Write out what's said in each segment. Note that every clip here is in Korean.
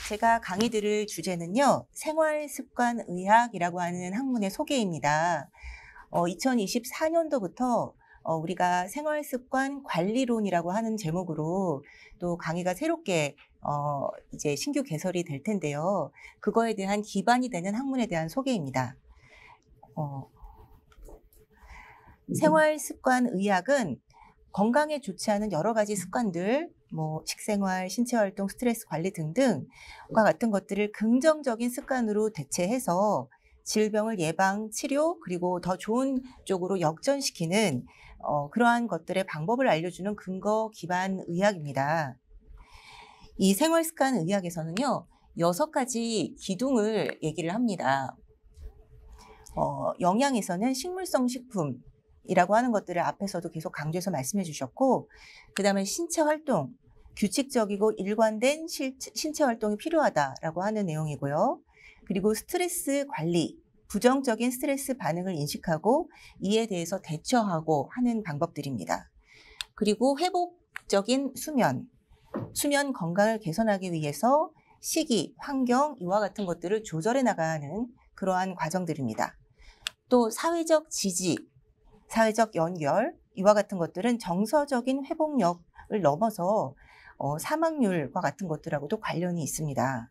제가 강의 들을 주제는요, 생활습관의학이라고 하는 학문의 소개입니다. 2024년도부터 우리가 생활습관 관리론이라고 하는 제목으로 또 강의가 새롭게 이제 신규 개설이 될 텐데요. 그거에 대한 기반이 되는 학문에 대한 소개입니다. 생활습관의학은 건강에 좋지 않은 여러 가지 습관들, 식생활, 신체활동, 스트레스 관리 등등과 같은 것들을 긍정적인 습관으로 대체해서 질병을 예방, 치료, 그리고 더 좋은 쪽으로 역전시키는 그러한 것들의 방법을 알려주는 근거 기반 의학입니다. 이 생활습관 의학에서는요, 6가지 기둥을 얘기를 합니다. 영양에서는 식물성 식품, 이라고 하는 것들을 앞에서도 계속 강조해서 말씀해 주셨고, 그 다음에 신체 활동, 규칙적이고 일관된 신체 활동이 필요하다라고 하는 내용이고요. 그리고 스트레스 관리, 부정적인 스트레스 반응을 인식하고 이에 대해서 대처하고 하는 방법들입니다. 그리고 회복적인 수면 건강을 개선하기 위해서 식이, 환경, 이와 같은 것들을 조절해 나가는 그러한 과정들입니다. 또 사회적 지지, 사회적 연결, 이와 같은 것들은 정서적인 회복력을 넘어서 사망률과 같은 것들하고도 관련이 있습니다.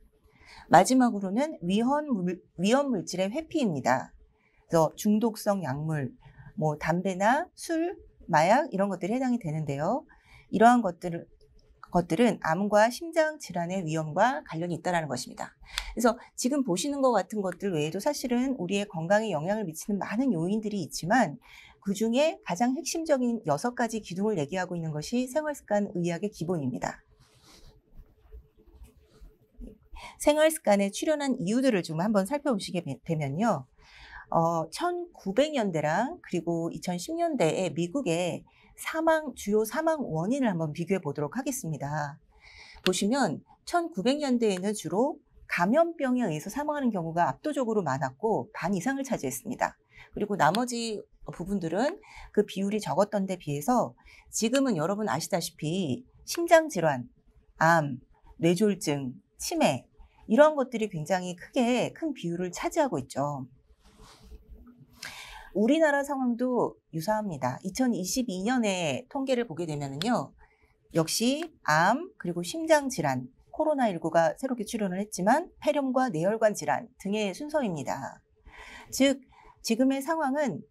마지막으로는 위험 물질의 회피입니다. 그래서 중독성 약물, 담배나 술, 마약 이런 것들이 해당이 되는데요. 이러한 것들은 암과 심장 질환의 위험과 관련이 있다는 것입니다. 그래서 지금 보시는 것 같은 것들 외에도 사실은 우리의 건강에 영향을 미치는 많은 요인들이 있지만 그중에 가장 핵심적인 6가지 기둥을 얘기하고 있는 것이 생활습관 의학의 기본입니다. 생활습관에 출현한 이유들을 좀 한번 살펴보시게 되면요. 1900년대랑 그리고 2010년대에 미국의 주요 사망 원인을 한번 비교해 보도록 하겠습니다. 보시면 1900년대에는 주로 감염병에 의해서 사망하는 경우가 압도적으로 많았고 반 이상을 차지했습니다. 그리고 나머지 부분들은 그 비율이 적었던 데 비해서 지금은 여러분 아시다시피 심장질환, 암, 뇌졸중, 치매 이러한 것들이 굉장히 큰 비율을 차지하고 있죠. 우리나라 상황도 유사합니다. 2022년에 통계를 보게 되면요. 역시 암, 그리고 심장질환, 코로나19가 새롭게 출현을 했지만 폐렴과 뇌혈관 질환 등의 순서입니다. 즉, 지금의 상황은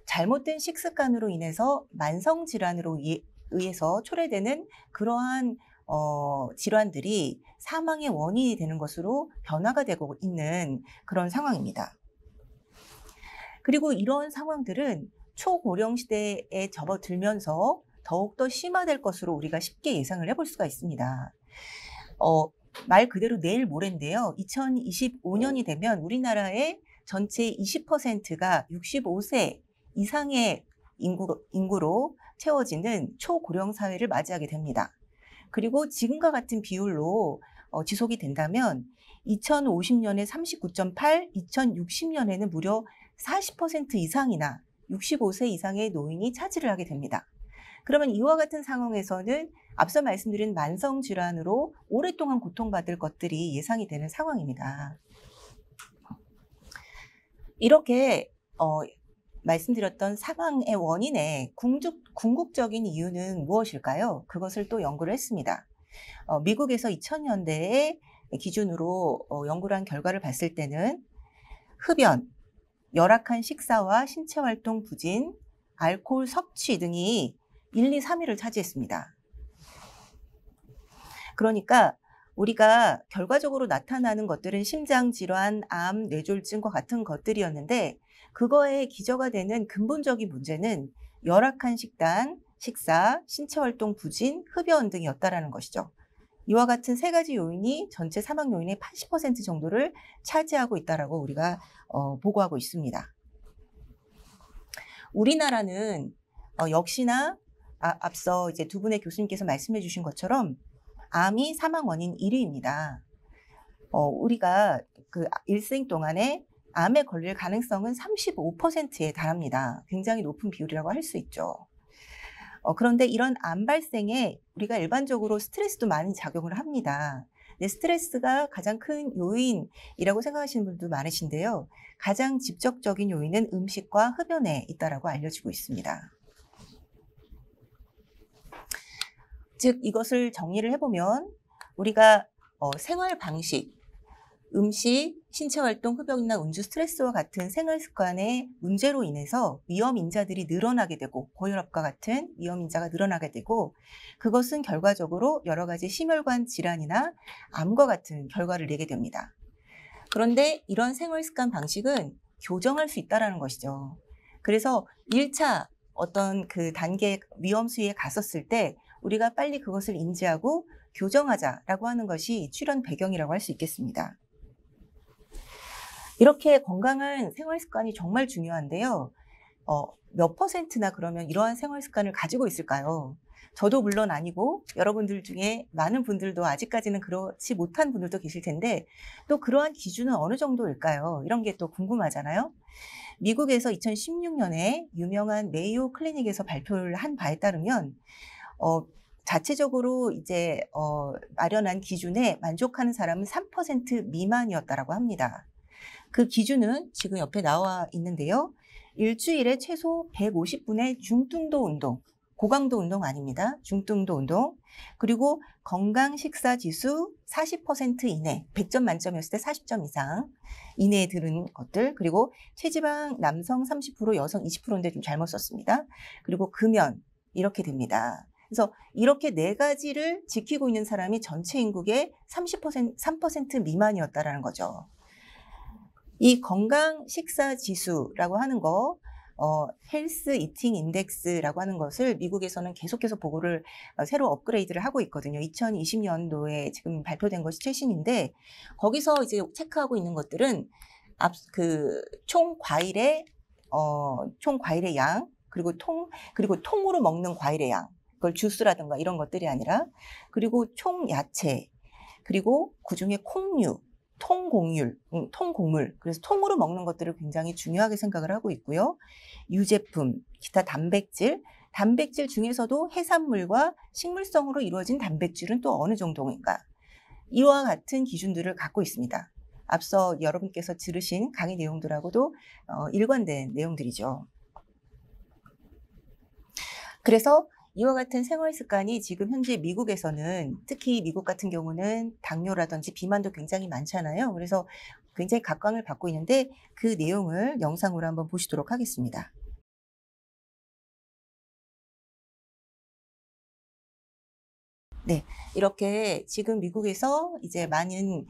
잘못된 식습관으로 인해서 만성질환으로 의해서 초래되는 그러한 질환들이 사망의 원인이 되는 것으로 변화가 되고 있는 그런 상황입니다. 그리고 이런 상황들은 초고령 시대에 접어들면서 더욱더 심화될 것으로 우리가 쉽게 예상을 해볼 수가 있습니다. 말 그대로 내일 모레인데요. 2025년이 되면 우리나라의 전체 20%가 65세 이상의 인구로 채워지는 초고령 사회를 맞이하게 됩니다. 그리고 지금과 같은 비율로 지속이 된다면 2050년에 39.8, 2060년에는 무려 40% 이상이나 65세 이상의 노인이 차지를 하게 됩니다. 그러면 이와 같은 상황에서는 앞서 말씀드린 만성질환으로 오랫동안 고통받을 것들이 예상이 되는 상황입니다. 이렇게 말씀드렸던 사망의 원인의 궁극적인 이유는 무엇일까요? 그것을 또 연구를 했습니다. 미국에서 2000년대에 기준으로 연구를 한 결과를 봤을 때는 흡연, 열악한 식사와 신체활동 부진, 알코올 섭취 등이 1, 2, 3위를 차지했습니다. 그러니까 우리가 결과적으로 나타나는 것들은 심장질환, 암, 뇌졸중과 같은 것들이었는데 그거에 기저가 되는 근본적인 문제는 열악한 식사, 신체활동 부진, 흡연 등이었다라는 것이죠. 이와 같은 3가지 요인이 전체 사망 요인의 80% 정도를 차지하고 있다라고 우리가 보고하고 있습니다. 우리나라는 역시나 앞서 이제 두 분의 교수님께서 말씀해 주신 것처럼 암이 사망 원인 1위입니다. 우리가 그 일생 동안에 암에 걸릴 가능성은 35%에 달합니다. 굉장히 높은 비율이라고 할 수 있죠. 그런데 이런 암 발생에 우리가 일반적으로 스트레스도 많이 작용을 합니다. 스트레스가 가장 큰 요인이라고 생각하시는 분도 많으신데요. 가장 직접적인 요인은 음식과 흡연에 있다라고 알려지고 있습니다. 즉 이것을 정리를 해보면 우리가 생활 방식, 음식, 신체활동, 흡연이나 음주, 스트레스와 같은 생활습관의 문제로 인해서 위험인자들이 늘어나게 되고 고혈압과 같은 위험인자가 늘어나게 되고 그것은 결과적으로 여러 가지 심혈관 질환이나 암과 같은 결과를 내게 됩니다. 그런데 이런 생활습관 방식은 교정할 수 있다는 것이죠. 그래서 1차 어떤 그 단계 위험 수위에 갔었을 때 우리가 빨리 그것을 인지하고 교정하자라고 하는 것이 출현 배경이라고 할 수 있겠습니다. 이렇게 건강한 생활 습관이 정말 중요한데요. 몇 퍼센트나 그러면 이러한 생활 습관을 가지고 있을까요? 저도 물론 아니고 여러분들 중에 많은 분들도 아직까지는 그렇지 못한 분들도 계실 텐데 또 그러한 기준은 어느 정도일까요? 이런 게 또 궁금하잖아요. 미국에서 2016년에 유명한 메이오 클리닉에서 발표를 한 바에 따르면 자체적으로 이제 마련한 기준에 만족하는 사람은 3% 미만이었다라고 합니다. 그 기준은 지금 옆에 나와 있는데요. 일주일에 최소 150분의 중등도 운동, 고강도 운동 아닙니다. 중등도 운동. 그리고 건강 식사 지수 40% 이내, 100점 만점이었을 때 40점 이상 이내에 드는 것들. 그리고 체지방 남성 30%, 여성 20%인데 좀 잘못 썼습니다. 그리고 금연 이렇게 됩니다. 그래서 이렇게 네 가지를 지키고 있는 사람이 전체 인구의 3% 미만이었다라는 거죠. 이 건강 식사 지수라고 하는 거, 헬스 이팅 인덱스라고 하는 것을 미국에서는 계속해서 보고를 새로 업그레이드를 하고 있거든요. 2020년도에 지금 발표된 것이 최신인데 거기서 이제 체크하고 있는 것들은 총 과일의 양 그리고 통으로 먹는 과일의 양. 그걸 주스라든가 이런 것들이 아니라 그리고 총 야채 그리고 그중에 콩류 통곡물. 그래서 통으로 먹는 것들을 굉장히 중요하게 생각을 하고 있고요. 유제품, 기타 단백질 중에서도 해산물과 식물성으로 이루어진 단백질은 또 어느 정도인가. 이와 같은 기준들을 갖고 있습니다. 앞서 여러분께서 들으신 강의 내용들하고도 일관된 내용들이죠. 그래서 이와 같은 생활 습관이 지금 현재 미국에서는 특히 미국 같은 경우는 당뇨라든지 비만도 굉장히 많잖아요. 그래서 굉장히 각광을 받고 있는데 그 내용을 영상으로 한번 보시도록 하겠습니다. 네, 이렇게 지금 미국에서 이제 많은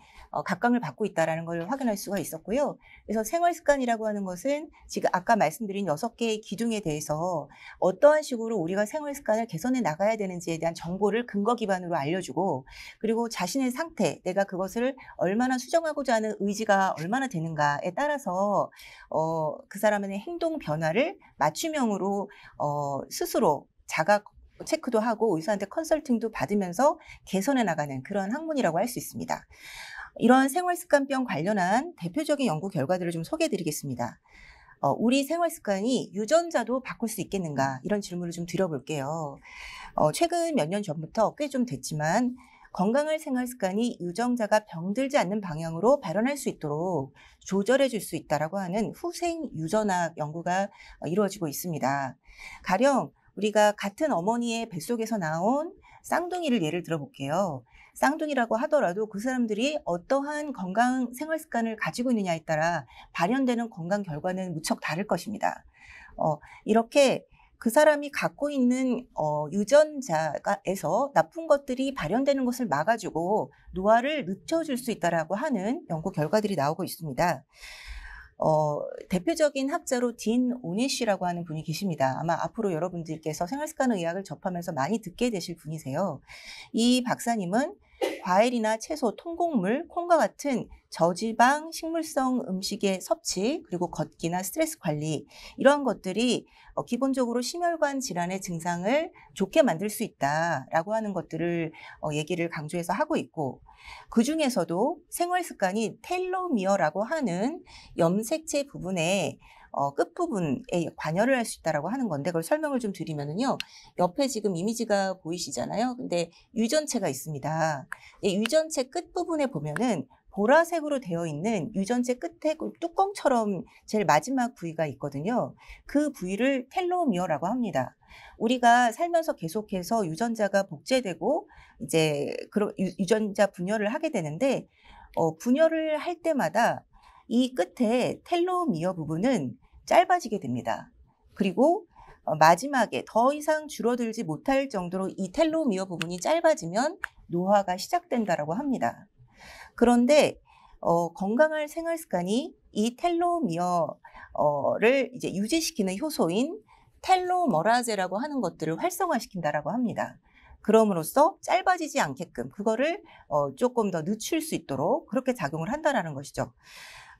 각광을 받고 있다라는 걸 확인할 수가 있었고요. 그래서 생활 습관이라고 하는 것은 지금 아까 말씀드린 6개의 기둥에 대해서 어떠한 식으로 우리가 생활 습관을 개선해 나가야 되는지에 대한 정보를 근거 기반으로 알려주고 그리고 자신의 상태, 내가 그것을 얼마나 수정하고자 하는 의지가 얼마나 되는가에 따라서 그 사람의 행동 변화를 맞춤형으로 스스로 자가 체크도 하고 의사한테 컨설팅도 받으면서 개선해 나가는 그런 학문이라고 할 수 있습니다. 이런 생활습관병 관련한 대표적인 연구 결과들을 좀 소개해 드리겠습니다. 우리 생활습관이 유전자도 바꿀 수 있겠는가 이런 질문을 좀 드려볼게요. 최근 몇 년 전부터 꽤 좀 됐지만 건강한 생활습관이 유전자가 병들지 않는 방향으로 발현할 수 있도록 조절해 줄 수 있다라고 하는 후생 유전학 연구가 이루어지고 있습니다. 가령 우리가 같은 어머니의 뱃속에서 나온 쌍둥이를 예를 들어볼게요. 쌍둥이라고 하더라도 그 사람들이 어떠한 건강 생활 습관을 가지고 있느냐에 따라 발현되는 건강 결과는 무척 다를 것입니다. 이렇게 그 사람이 갖고 있는 유전자에서 나쁜 것들이 발현되는 것을 막아주고 노화를 늦춰줄 수 있다라고 하는 연구 결과들이 나오고 있습니다. 대표적인 학자로 딘 오니쉬라고 하는 분이 계십니다. 아마 앞으로 여러분들께서 생활습관의학을 접하면서 많이 듣게 되실 분이세요. 이 박사님은 과일이나 채소, 통곡물, 콩과 같은 저지방 식물성 음식의 섭취, 그리고 걷기나 스트레스 관리 이러한 것들이 기본적으로 심혈관 질환의 증상을 좋게 만들 수 있다라고 하는 것들을 얘기를 강조해서 하고 있고 그 중에서도 생활 습관이 텔로미어라고 하는 염색체 부분에 끝부분에 관여를 할 수 있다라고 하는 건데, 그걸 설명을 좀 드리면은요. 옆에 지금 이미지가 보이시잖아요. 근데 유전체가 있습니다. 이 유전체 끝부분에 보면은 보라색으로 되어 있는 유전체 끝에 뚜껑처럼 제일 마지막 부위가 있거든요. 그 부위를 텔로미어라고 합니다. 우리가 살면서 계속해서 유전자가 복제되고 이제 유전자 분열을 하게 되는데, 분열을 할 때마다 이 끝에 텔로미어 부분은 짧아지게 됩니다. 그리고 마지막에 더 이상 줄어들지 못할 정도로 이 텔로미어 부분이 짧아지면 노화가 시작된다라고 합니다. 그런데 건강한 생활 습관이 이 텔로미어를 이제 유지시키는 효소인 텔로머라제라고 하는 것들을 활성화시킨다라고 합니다. 그럼으로써 짧아지지 않게끔 그거를 조금 더 늦출 수 있도록 그렇게 작용을 한다라는 것이죠.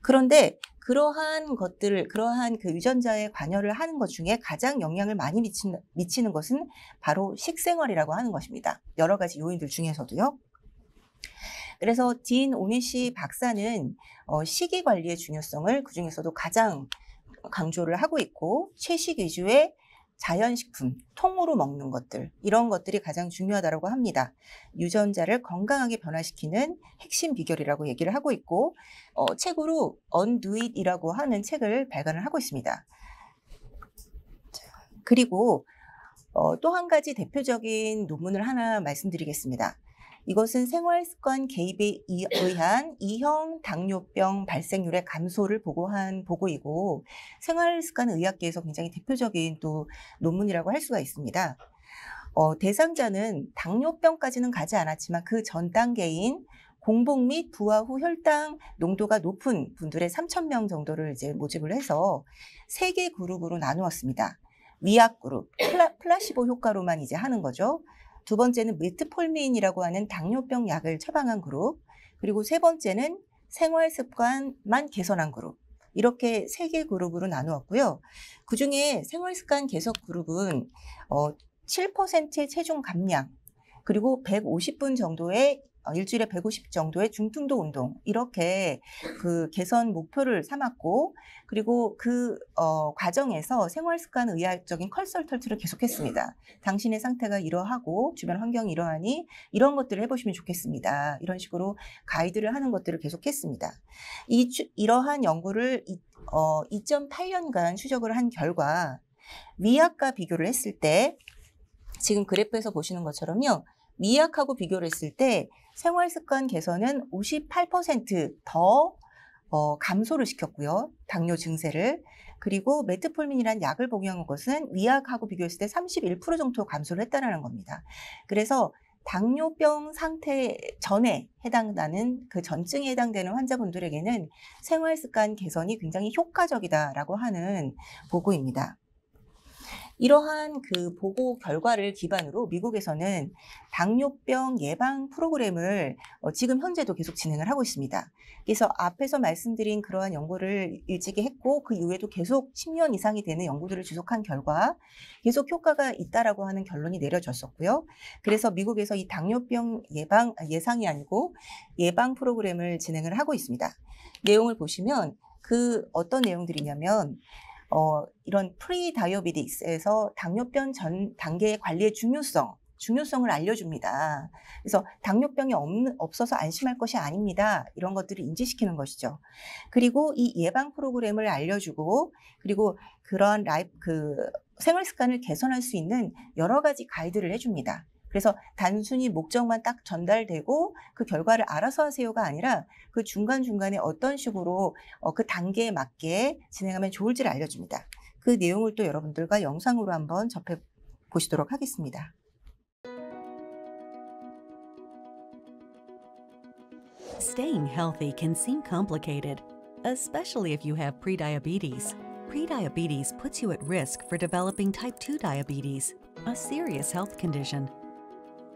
그런데 그러한 것들을, 그러한 그 유전자에 관여를 하는 것 중에 가장 영향을 많이 미치는 것은 바로 식생활이라고 하는 것입니다. 여러 가지 요인들 중에서도요. 그래서 딘 오니시 박사는 식이 관리의 중요성을 그중에서도 가장 강조를 하고 있고, 채식 위주의 자연식품, 통으로 먹는 것들, 이런 것들이 가장 중요하다고 합니다. 유전자를 건강하게 변화시키는 핵심 비결이라고 얘기를 하고 있고, 책으로 Undo It이라고 하는 책을 발간을 하고 있습니다. 그리고 또 한 가지 대표적인 논문을 하나 말씀드리겠습니다. 이것은 생활습관 개입에 의한 2형 당뇨병 발생률의 감소를 보고한 보고이고, 생활습관 의학계에서 굉장히 대표적인 또 논문이라고 할 수가 있습니다. 대상자는 당뇨병까지는 가지 않았지만 그 전 단계인 공복 및 부화 후 혈당 농도가 높은 분들의 3,000명 정도를 이제 모집을 해서 3개 그룹으로 나누었습니다. 위약 그룹, 플라시보 효과로만 이제 하는 거죠. 두 번째는 메트폴민이라고 하는 당뇨병 약을 처방한 그룹, 그리고 세 번째는 생활습관만 개선한 그룹, 이렇게 3개 그룹으로 나누었고요. 그중에 생활습관 개선 그룹은 7%의 체중 감량, 그리고 150분 정도의 일주일에 150 정도의 중등도 운동, 이렇게 그 개선 목표를 삼았고, 그리고 그 과정에서 생활습관 의학적인 컨설턴트를 계속했습니다. 당신의 상태가 이러하고 주변 환경이 이러하니 이런 것들을 해보시면 좋겠습니다. 이런 식으로 가이드를 하는 것들을 계속했습니다. 이러한 연구를 2.8년간 추적을 한 결과, 위약과 비교를 했을 때, 지금 그래프에서 보시는 것처럼요, 위약하고 비교를 했을 때 생활습관 개선은 58% 더 감소를 시켰고요. 당뇨 증세를. 그리고 메트폴민이라는 약을 복용한 것은 위약하고 비교했을 때 31% 정도 감소를 했다는 겁니다. 그래서 당뇨병 상태 전에 해당나는 그 전증에 해당되는 환자분들에게는 생활습관 개선이 굉장히 효과적이다라고 하는 보고입니다. 이러한 그 보고 결과를 기반으로 미국에서는 당뇨병 예방 프로그램을 지금 현재도 계속 진행을 하고 있습니다. 그래서 앞에서 말씀드린 그러한 연구를 일찍이 했고, 그 이후에도 계속 10년 이상이 되는 연구들을 지속한 결과 계속 효과가 있다라고 하는 결론이 내려졌었고요. 그래서 미국에서 이 당뇨병 예상이 아니고 예방 프로그램을 진행을 하고 있습니다. 내용을 보시면 그 어떤 내용들이냐면, 이런 프리다이어비디스에서 당뇨병 전 단계의 관리의 중요성을 알려줍니다. 그래서 당뇨병이 없어서 안심할 것이 아닙니다. 이런 것들을 인지시키는 것이죠. 그리고 이 예방 프로그램을 알려주고, 그리고 그런 생활 습관을 개선할 수 있는 여러 가지 가이드를 해줍니다. 그래서 단순히 목적만 딱 전달되고 그 결과를 알아서 하세요가 아니라 그 중간중간에 어떤 식으로 그 단계에 맞게 진행하면 좋을지를 알려줍니다. 그 내용을 또 여러분들과 영상으로 한번 접해 보시도록 하겠습니다. Staying healthy can seem complicated, especially if you have prediabetes. Prediabetes puts you at risk for developing type 2 diabetes, a serious health condition.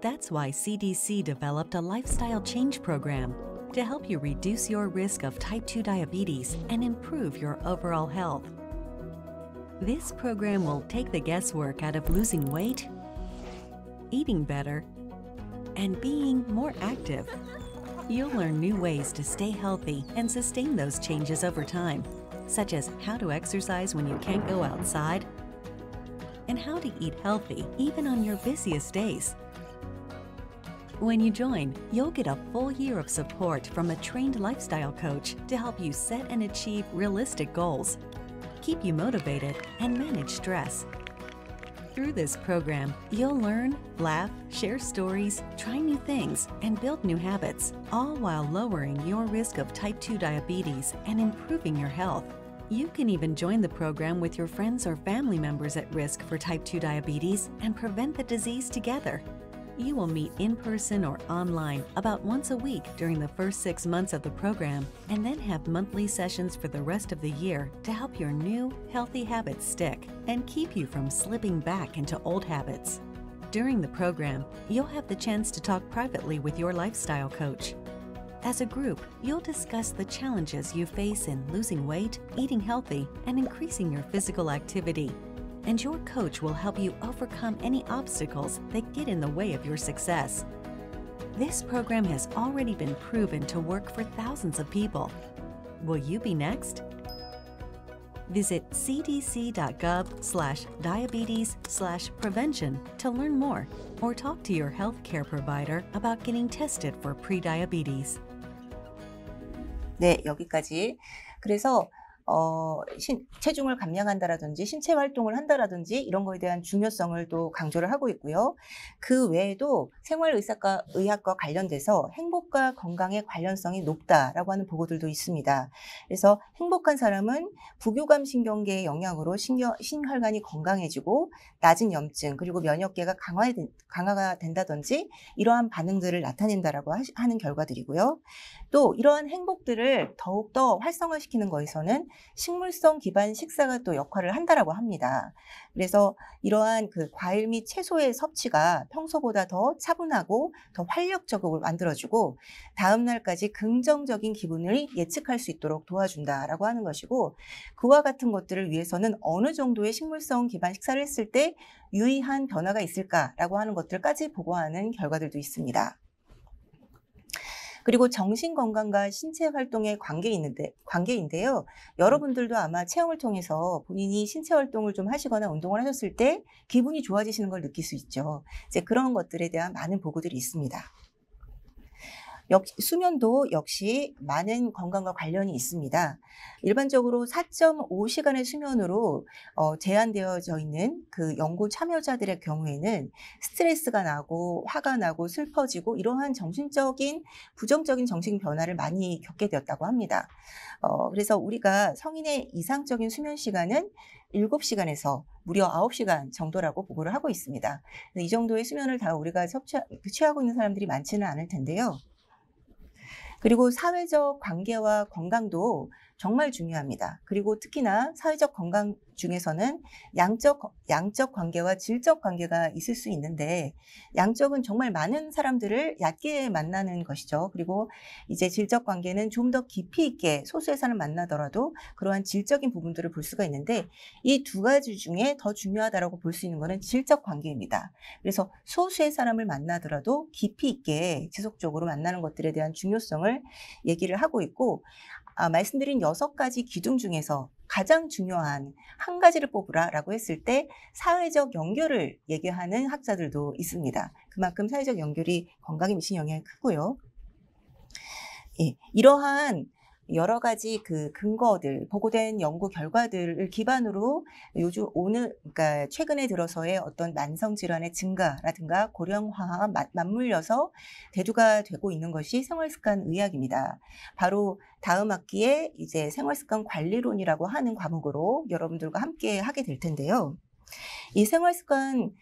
That's why CDC developed a lifestyle change program to help you reduce your risk of type 2 diabetes and improve your overall health. This program will take the guesswork out of losing weight, eating better, and being more active. You'll learn new ways to stay healthy and sustain those changes over time, such as how to exercise when you can't go outside, and how to eat healthy even on your busiest days. When you join, you'll get a full year of support from a trained lifestyle coach to help you set and achieve realistic goals, keep you motivated, and manage stress. Through this program, you'll learn, laugh, share stories, try new things, and build new habits, all while lowering your risk of type 2 diabetes and improving your health. You can even join the program with your friends or family members at risk for type 2 diabetes and prevent the disease together. You will meet in person or online about once a week during the first 6 months of the program, and then have monthly sessions for the rest of the year to help your new, healthy habits stick and keep you from slipping back into old habits. During the program, you'll have the chance to talk privately with your lifestyle coach. As a group, you'll discuss the challenges you face in losing weight, eating healthy, and increasing your physical activity. And your coach will help you overcome any obstacles that get in the way of your success. This program has already been proven to work for thousands of people. Will you be next? Visit cdc.gov/diabetes/prevention to learn more, or talk to your healthcare provider about getting tested for prediabetes. 네, 여기까지. 그래서 체중을 감량한다라든지 신체 활동을 한다라든지 이런 거에 대한 중요성을 또 강조를 하고 있고요. 그 외에도 생활의학과 관련돼서 행복과 건강의 관련성이 높다라고 하는 보고들도 있습니다. 그래서 행복한 사람은 부교감 신경계의 영향으로 심혈관이 건강해지고 낮은 염증 그리고 면역계가 강화가 된다든지 이러한 반응들을 나타낸다라고 하는 결과들이고요. 또 이러한 행복들을 더욱더 활성화시키는 거에서는 식물성 기반 식사가 또 역할을 한다라고 합니다. 그래서 이러한 그 과일 및 채소의 섭취가 평소보다 더 차분하고 더 활력적으로 만들어주고 다음 날까지 긍정적인 기분을 예측할 수 있도록 도와준다라고 하는 것이고, 그와 같은 것들을 위해서는 어느 정도의 식물성 기반 식사를 했을 때 유의한 변화가 있을까라고 하는 것들까지 보고하는 결과들도 있습니다. 그리고 정신건강과 신체 활동의 관계인데요. 여러분들도 아마 체험을 통해서 본인이 신체 활동을 좀 하시거나 운동을 하셨을 때 기분이 좋아지시는 걸 느낄 수 있죠. 이제 그런 것들에 대한 많은 보고들이 있습니다. 수면도 역시 많은 건강과 관련이 있습니다. 일반적으로 4.5시간의 수면으로 제한되어져 있는 그 연구 참여자들의 경우에는 스트레스가 나고 화가 나고 슬퍼지고 이러한 부정적인 정신 변화를 많이 겪게 되었다고 합니다. 그래서 우리가 성인의 이상적인 수면 시간은 7시간에서 무려 9시간 정도라고 보고를 하고 있습니다. 이 정도의 수면을 다 우리가 취하고 있는 사람들이 많지는 않을 텐데요. 그리고 사회적 관계와 건강도 정말 중요합니다. 그리고 특히나 사회적 건강 중에서는 양적 관계와 질적 관계가 있을 수 있는데, 양적은 정말 많은 사람들을 얕게 만나는 것이죠. 그리고 이제 질적 관계는 좀 더 깊이 있게 소수의 사람을 만나더라도 그러한 질적인 부분들을 볼 수가 있는데, 이 두 가지 중에 더 중요하다고 볼 수 있는 것은 질적 관계입니다. 그래서 소수의 사람을 만나더라도 깊이 있게 지속적으로 만나는 것들에 대한 중요성을 얘기를 하고 있고, 말씀드린 6가지 기둥 중에서 가장 중요한 한 가지를 뽑으라라고 했을 때 사회적 연결을 얘기하는 학자들도 있습니다. 그만큼 사회적 연결이 건강에 미치는 영향이 크고요. 예, 이러한 여러 가지 그 근거들, 보고된 연구 결과들을 기반으로 그러니까 최근에 들어서의 어떤 만성 질환의 증가라든가 고령화와 맞물려서 대두가 되고 있는 것이 생활습관 의학입니다. 바로 다음 학기에 이제 생활습관 관리론이라고 하는 과목으로 여러분들과 함께 하게 될 텐데요. 이 생활습관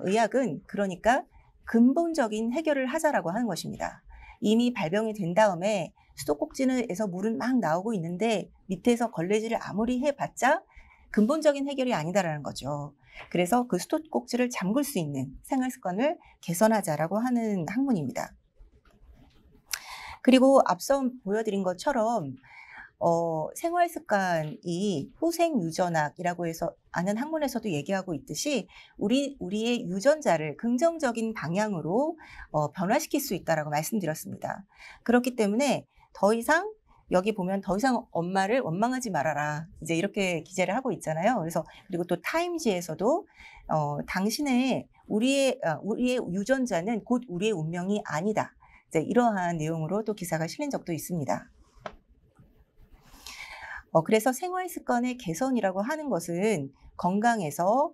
의학은 그러니까 근본적인 해결을 하자라고 하는 것입니다. 이미 발병이 된 다음에 수도꼭지에서 물은 막 나오고 있는데 밑에서 걸레질을 아무리 해봤자 근본적인 해결이 아니다라는 거죠. 그래서 그 수도꼭지를 잠글 수 있는 생활습관을 개선하자라고 하는 학문입니다. 그리고 앞서 보여드린 것처럼 생활 습관이 후생 유전학이라고 해서 아는 학문에서도 얘기하고 있듯이 우리의 유전자를 긍정적인 방향으로 변화시킬 수 있다라고 말씀드렸습니다. 그렇기 때문에 더 이상 여기 보면 더 이상 엄마를 원망하지 말아라. 이제 이렇게 기재를 하고 있잖아요. 그래서 그리고 또 타임지에서도 당신의 우리의 유전자는 곧 우리의 운명이 아니다. 이제 이러한 내용으로 또 기사가 실린 적도 있습니다. 그래서 생활 습관의 개선이라고 하는 것은 건강에서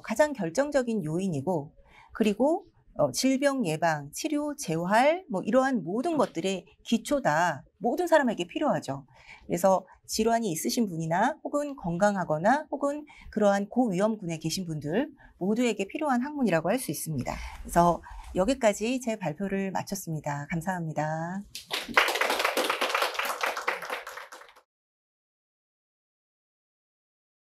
가장 결정적인 요인이고, 그리고 질병 예방, 치료, 재활, 뭐 이러한 모든 것들의 기초다. 모든 사람에게 필요하죠. 그래서 질환이 있으신 분이나 혹은 건강하거나 혹은 그러한 고위험군에 계신 분들 모두에게 필요한 학문이라고 할 수 있습니다. 그래서 여기까지 제 발표를 마쳤습니다. 감사합니다.